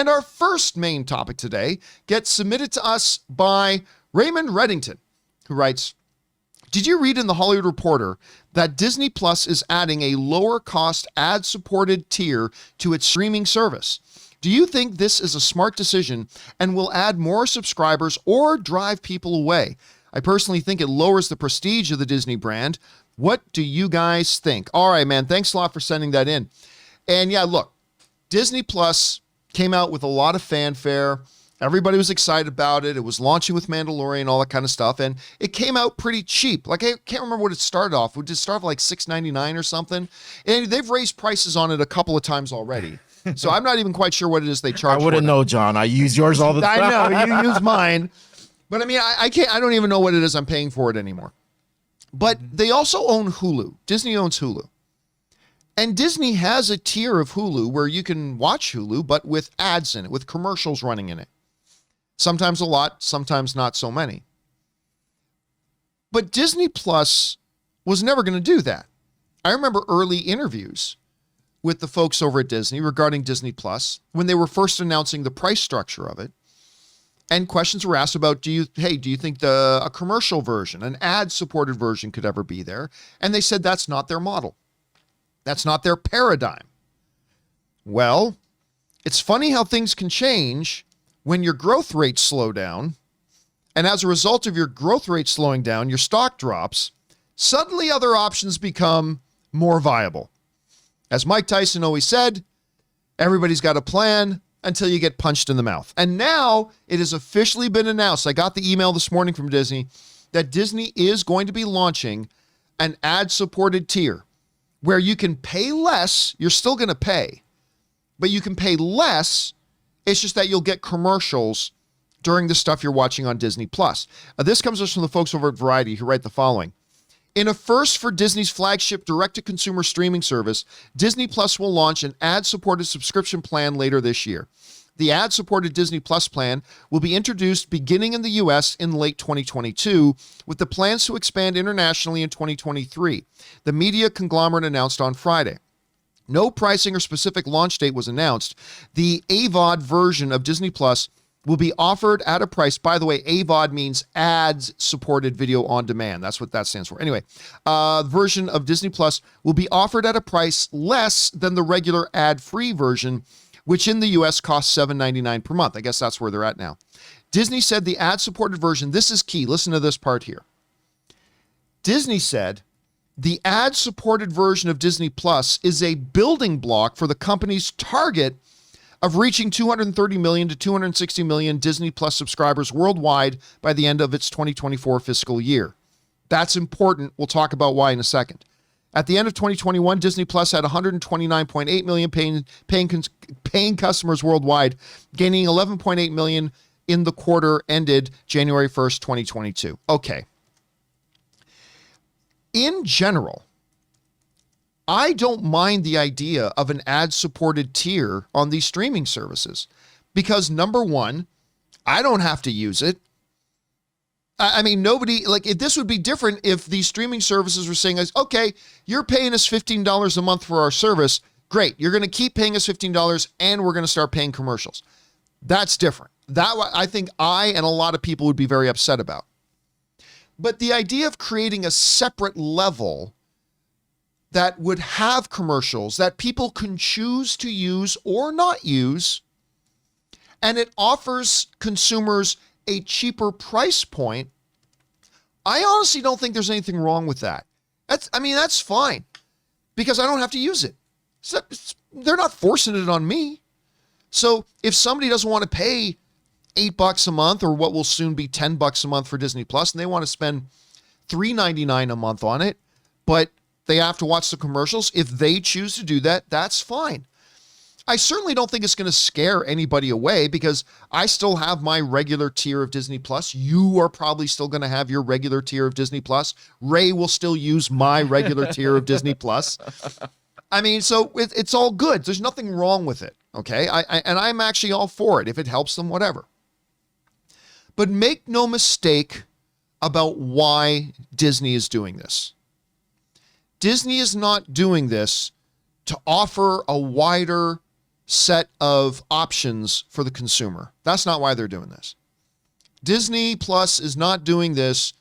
And our first main topic today gets submitted to us by Raymond Reddington, who writes, did you read in the Hollywood Reporter that Disney Plus is adding a lower cost ad-supported tier to its streaming service? Do you think this is a smart decision and will add more subscribers or drive people away? I personally think it lowers the prestige of the Disney brand. What do you guys think? All right, man. Thanks a lot for sending that in. And yeah, look, Disney Plus came out with a lot of fanfare. Everybody was excited about it. It was launching with Mandalorian, all that kind of stuff. And it came out pretty cheap. Like, I can't remember what it started off. It just started like $6.99 or something. And they've raised prices on it a couple of times already. So I'm not even quite sure what it is they charge for. I wouldn't know, John. I use yours all the time. I know, you use mine. But I mean, I don't even know what it is I'm paying for it anymore. But they also own Hulu. Disney owns Hulu. And Disney has a tier of Hulu where you can watch Hulu, but with ads in it, with commercials running in it. Sometimes a lot, sometimes not so many. But Disney Plus was never going to do that. I remember early interviews with the folks over at Disney regarding Disney Plus when they were first announcing the price structure of it. And questions were asked about, do you think a commercial version, an ad-supported version could ever be there? And they said that's not their model. That's not their paradigm. Well, it's funny how things can change when your growth rates slow down, and as a result of your growth rate slowing down, your stock drops, suddenly other options become more viable. As Mike Tyson always said, everybody's got a plan until you get punched in the mouth. And now it has officially been announced. I got the email this morning from Disney that Disney is going to be launching an ad-supported tier where you can pay less. You're still going to pay, but you can pay less. It's just that you'll get commercials during the stuff you're watching on Disney Plus. This comes to us from the folks over at Variety who write the following. In a first for Disney's flagship direct-to-consumer streaming service, Disney Plus will launch an ad-supported subscription plan later this year. The ad-supported Disney Plus plan will be introduced beginning in the U.S. in late 2022, with the plans to expand internationally in 2023. The media conglomerate announced on Friday. No pricing or specific launch date was announced. The AVOD version of Disney Plus will be offered at a price. By the way, AVOD means ads-supported video on demand. That's what that stands for. Anyway, the version of Disney Plus will be offered at a price less than the regular ad-free version, which in the U.S. costs $7.99 per month. I guess that's where they're at now. Disney said the ad-supported version, this is key. Listen to this part here. Disney said the ad-supported version of Disney Plus is a building block for the company's target of reaching 230 million to 260 million Disney Plus subscribers worldwide by the end of its 2024 fiscal year. That's important. We'll talk about why in a second. At the end of 2021, Disney Plus had 129.8 million paying customers worldwide, gaining 11.8 million in the quarter ended January 1st, 2022. Okay. In general, I don't mind the idea of an ad-supported tier on these streaming services because, number one, I don't have to use it. I mean, nobody, like, this would be different if these streaming services were saying, okay, you're paying us $15 a month for our service. Great. You're going to keep paying us $15 and we're going to start paying commercials. That's different. That I think I and a lot of people would be very upset about. But the idea of creating a separate level that would have commercials that people can choose to use or not use, and it offers consumers a cheaper price point, I honestly don't think there's anything wrong with that. That's fine because I don't have to use it. They're not forcing it on me. So if somebody doesn't want to pay $8 a month or what will soon be $10 a month for Disney Plus, and they want to spend $3.99 a month on it, but they have to watch the commercials. If they choose to do that, that's fine. I certainly don't think it's going to scare anybody away because I still have my regular tier of Disney Plus. You are probably still going to have your regular tier of Disney Plus. Ray will still use my regular tier of Disney Plus. I mean, so it's all good. There's nothing wrong with it. Okay. And I'm actually all for it. If it helps them, whatever. But make no mistake about why Disney is doing this. Disney is not doing this to offer a wider set of options for the consumer. That's not why they're doing this. Disney Plus is not doing this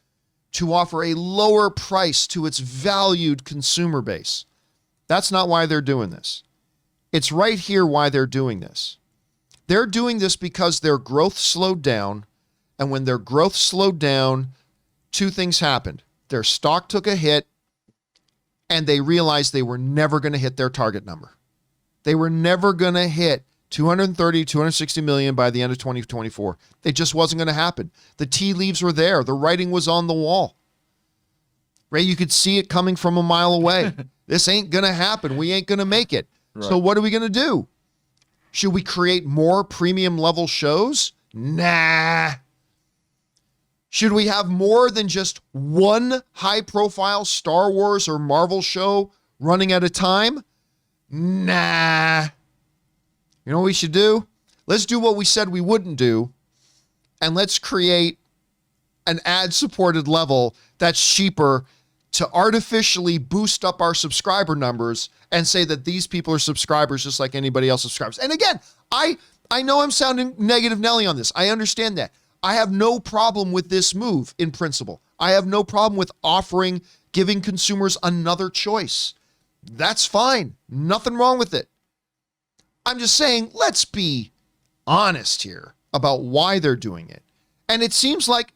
to offer a lower price to its valued consumer base. That's not why they're doing this. It's right here why they're doing this. They're doing this because their growth slowed down, and when their growth slowed down, two things happened. Their stock took a hit, and they realized they were never going to hit their target number. They were never going to hit 230, 260 million by the end of 2024. It just wasn't going to happen. The tea leaves were there. The writing was on the wall. Ray, you could see it coming from a mile away. This ain't going to happen. We ain't going to make it. Right. So what are we going to do? Should we create more premium level shows? Nah. Should we have more than just one high profile Star Wars or Marvel show running at a time? Nah. You know what we should do? Let's do what we said we wouldn't do, and let's create an ad-supported level that's cheaper to artificially boost up our subscriber numbers and say that these people are subscribers just like anybody else subscribes. And again, I know I'm sounding negative Nelly on this. I understand that. I have no problem with this move in principle. I have no problem with giving consumers another choice. That's fine. Nothing wrong with it. I'm just saying, let's be honest here about why they're doing it. And it seems like,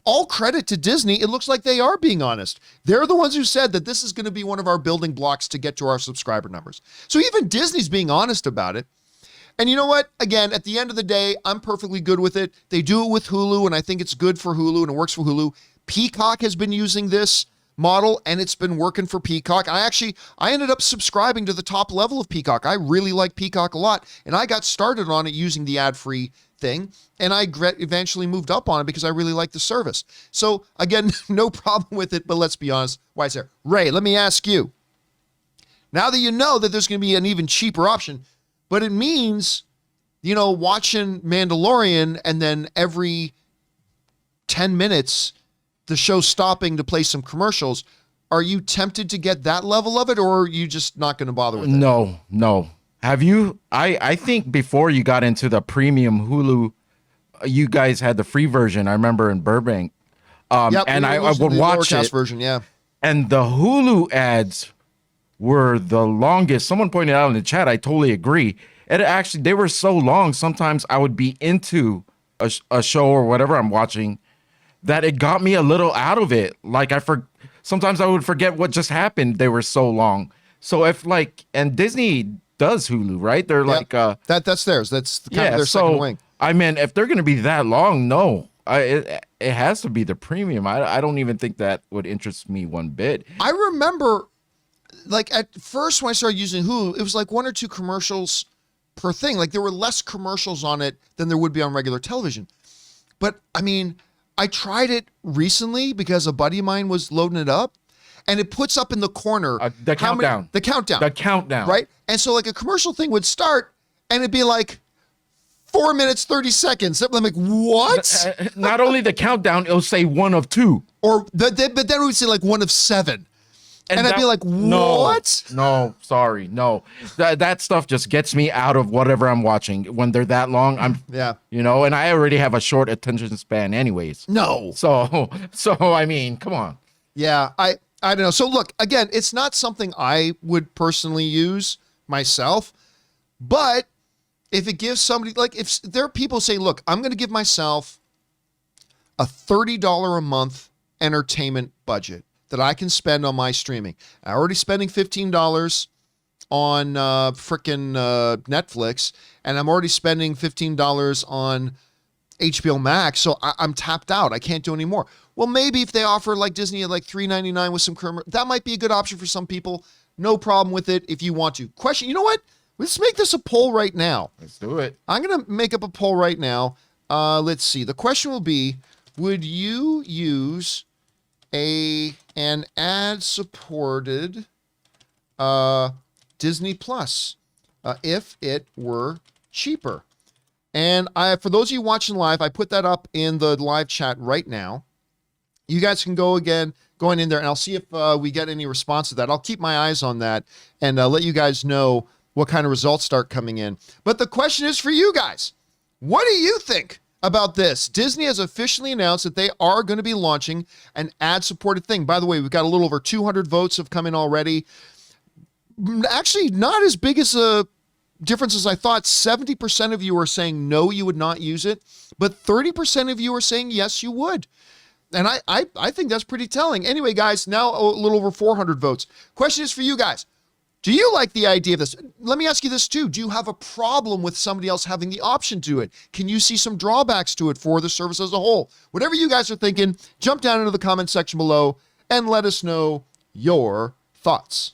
all credit to Disney, it looks like they are being honest. They're the ones who said that this is going to be one of our building blocks to get to our subscriber numbers. So even Disney's being honest about it. And you know what? Again, at the end of the day, I'm perfectly good with it. They do it with Hulu, and I think it's good for Hulu, and it works for Hulu. Peacock has been using this model, and it's been working for Peacock. I ended up subscribing to the top level of Peacock. I really like Peacock a lot, and I got started on it using the ad-free thing, and I eventually moved up on it because I really like the service. So again, no problem with it, but let's be honest, why is there? Ray, let me ask you, now that you know that there's going to be an even cheaper option, but it means, watching Mandalorian and then every 10 minutes, the show stopping to play some commercials, are you tempted to get that level of it, or are you just not going to bother with it? No. Have you? I think before you got into the premium Hulu, you guys had the free version. I remember in Burbank. Yep, and I would watch it. Version, yeah. And the Hulu ads were the longest. Someone pointed out in the chat, I totally agree. They were so long, sometimes I would be into a show or whatever I'm watching that it got me a little out of it. Like sometimes I would forget what just happened. They were so long. So and Disney does Hulu, right? They're that's theirs. That's kind of their second wing. I mean, if they're going to be that long, no, it has to be the premium. I don't even think that would interest me one bit. I remember, at first when I started using Hulu, it was like one or two commercials per thing. Like there were less commercials on it than there would be on regular television. But I mean, I tried it recently because a buddy of mine was loading it up, and it puts up in the corner the countdown. The countdown. Right? And so a commercial thing would start, and it'd be like 4 minutes, 30 seconds. I'm like, what? Not only the countdown, it'll say 1 of 2. But then it would say 1 of 7. And I'd be like, what? No, sorry. No. That stuff just gets me out of whatever I'm watching. When they're that long, and I already have a short attention span anyways. No. So I mean, come on. Yeah, I don't know. So look, again, it's not something I would personally use myself, but if it gives somebody, if there are people saying, look, I'm going to give myself a $30 a month entertainment budget that I can spend on my streaming. I'm already spending $15 on frickin' Netflix, and I'm already spending $15 on HBO Max, so I'm tapped out. I can't do any more. Well, maybe if they offer Disney at $3.99 with some that might be a good option for some people. No problem with it if you want to. Question, you know what? Let's make this a poll right now. Let's do it. I'm going to make up a poll right now. Let's see. The question will be, would you use an ad-supported Disney Plus if it were cheaper? And for those of you watching live, I put that up in the live chat right now. You guys can going in there, and I'll see if we get any response to that. I'll keep my eyes on that and let you guys know what kind of results start coming in. But the question is for you guys. What do you think about this? Disney has officially announced that they are going to be launching an ad-supported thing. By the way, we've got a little over 200 votes have come in already. Actually, not as big as a difference as I thought. 70% of you are saying no, you would not use it, but 30% of you are saying yes, you would. And I think that's pretty telling. Anyway, guys, now a little over 400 votes. Question is for you guys. Do you like the idea of this? Let me ask you this too. Do you have a problem with somebody else having the option to it? Can you see some drawbacks to it for the service as a whole? Whatever you guys are thinking, jump down into the comment section below and let us know your thoughts.